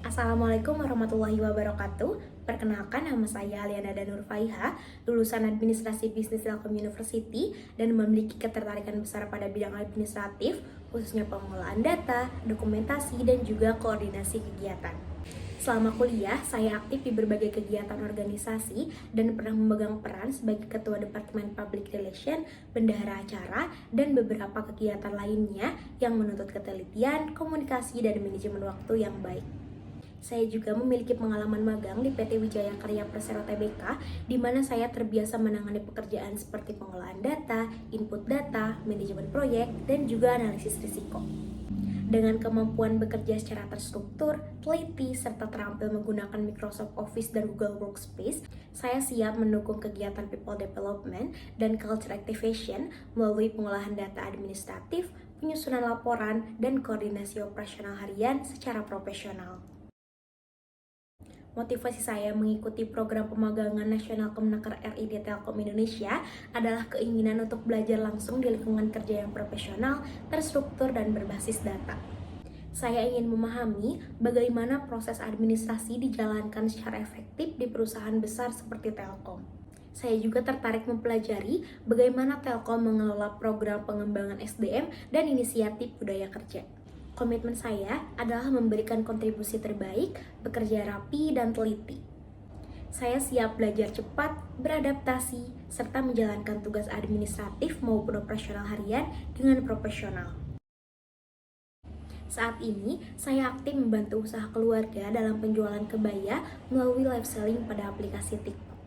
Assalamualaikum warahmatullahi wabarakatuh. Perkenalkan, nama saya Aliana Danur Faiha, lulusan Administrasi Bisnis Telkom University dan memiliki ketertarikan besar pada bidang administratif, khususnya pengelolaan data, dokumentasi, dan juga koordinasi kegiatan. Selama kuliah, saya aktif di berbagai kegiatan organisasi dan pernah memegang peran sebagai Ketua Departemen Public Relation, bendahara acara, dan beberapa kegiatan lainnya yang menuntut ketelitian, komunikasi, dan manajemen waktu yang baik. Saya juga memiliki pengalaman magang di PT Wijaya Karya Persero Tbk, di mana saya terbiasa menangani pekerjaan seperti pengolahan data, input data, manajemen proyek, dan juga analisis risiko. Dengan kemampuan bekerja secara terstruktur, teliti, serta terampil menggunakan Microsoft Office dan Google Workspace, saya siap mendukung kegiatan people development dan culture activation melalui pengolahan data administratif, penyusunan laporan, dan koordinasi operasional harian secara profesional. Motivasi saya mengikuti program pemagangan nasional Kemenaker RI di Telkom Indonesia adalah keinginan untuk belajar langsung di lingkungan kerja yang profesional, terstruktur, dan berbasis data. Saya ingin memahami bagaimana proses administrasi dijalankan secara efektif di perusahaan besar seperti Telkom. Saya juga tertarik mempelajari bagaimana Telkom mengelola program pengembangan SDM dan inisiatif budaya kerja. Komitmen saya adalah memberikan kontribusi terbaik, bekerja rapi, dan teliti. Saya siap belajar cepat, beradaptasi, serta menjalankan tugas administratif maupun operasional harian dengan profesional. Saat ini, saya aktif membantu usaha keluarga dalam penjualan kebaya melalui live selling pada aplikasi TikTok.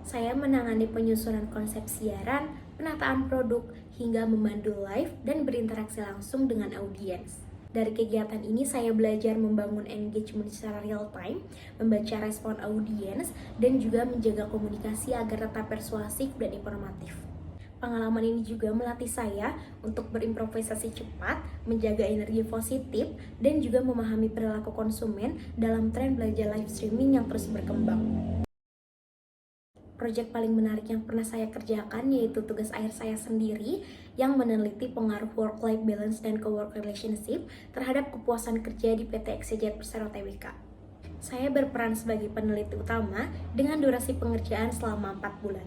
Saya menangani penyusunan konsep siaran, penataan produk, hingga memandu live dan berinteraksi langsung dengan audiens. Dari kegiatan ini saya belajar membangun engagement secara real time, membaca respon audiens, dan juga menjaga komunikasi agar tetap persuasif dan informatif. Pengalaman ini juga melatih saya untuk berimprovisasi cepat, menjaga energi positif, dan juga memahami perilaku konsumen dalam tren belajar live streaming yang terus berkembang. Proyek paling menarik yang pernah saya kerjakan yaitu tugas akhir saya sendiri yang meneliti pengaruh work-life balance dan co-work relationship terhadap kepuasan kerja di PT XYZ Persero Tbk. Saya berperan sebagai peneliti utama dengan durasi pengerjaan selama 4 bulan.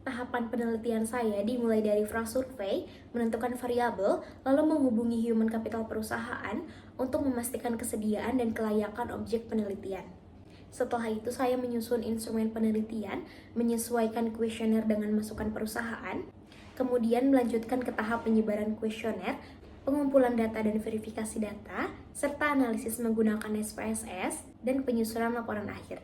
Tahapan penelitian saya dimulai dari prasurvei, menentukan variabel, lalu menghubungi human capital perusahaan untuk memastikan kesediaan dan kelayakan objek penelitian. Setelah itu saya menyusun instrumen penelitian, menyesuaikan kuesioner dengan masukan perusahaan, kemudian melanjutkan ke tahap penyebaran kuesioner, pengumpulan data dan verifikasi data, serta analisis menggunakan SPSS, dan penyusunan laporan akhir.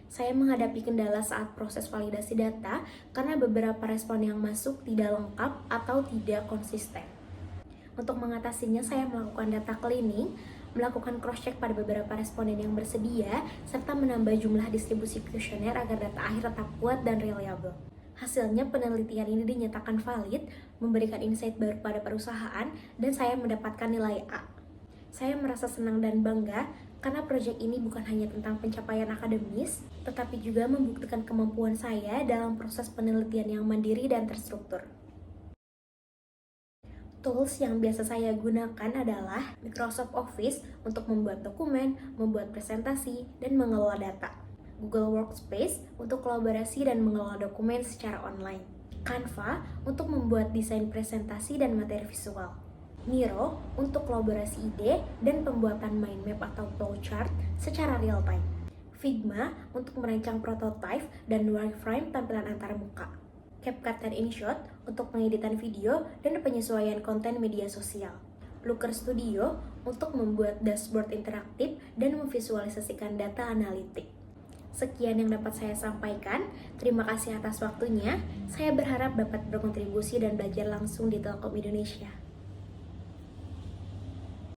Saya menghadapi kendala saat proses validasi data karena beberapa respon yang masuk tidak lengkap atau tidak konsisten. Untuk mengatasinya, saya melakukan data cleaning, melakukan cross-check pada beberapa responden yang bersedia, serta menambah jumlah distribusi kuesioner agar data akhir tetap kuat dan reliable. Hasilnya, penelitian ini dinyatakan valid, memberikan insight baru pada perusahaan, dan saya mendapatkan nilai A. Saya merasa senang dan bangga karena proyek ini bukan hanya tentang pencapaian akademis, tetapi juga membuktikan kemampuan saya dalam proses penelitian yang mandiri dan terstruktur. Tools yang biasa saya gunakan adalah Microsoft Office untuk membuat dokumen, membuat presentasi, dan mengelola data. Google Workspace untuk kolaborasi dan mengelola dokumen secara online. Canva untuk membuat desain presentasi dan materi visual. Miro untuk kolaborasi ide dan pembuatan mind map atau flowchart secara real time. Figma untuk merancang prototipe dan wireframe tampilan antarmuka. CapCut dan InShot untuk pengeditan video dan penyesuaian konten media sosial. Looker Studio untuk membuat dashboard interaktif dan memvisualisasikan data analitik. Sekian yang dapat saya sampaikan. Terima kasih atas waktunya. Saya berharap dapat berkontribusi dan belajar langsung di Telkom Indonesia.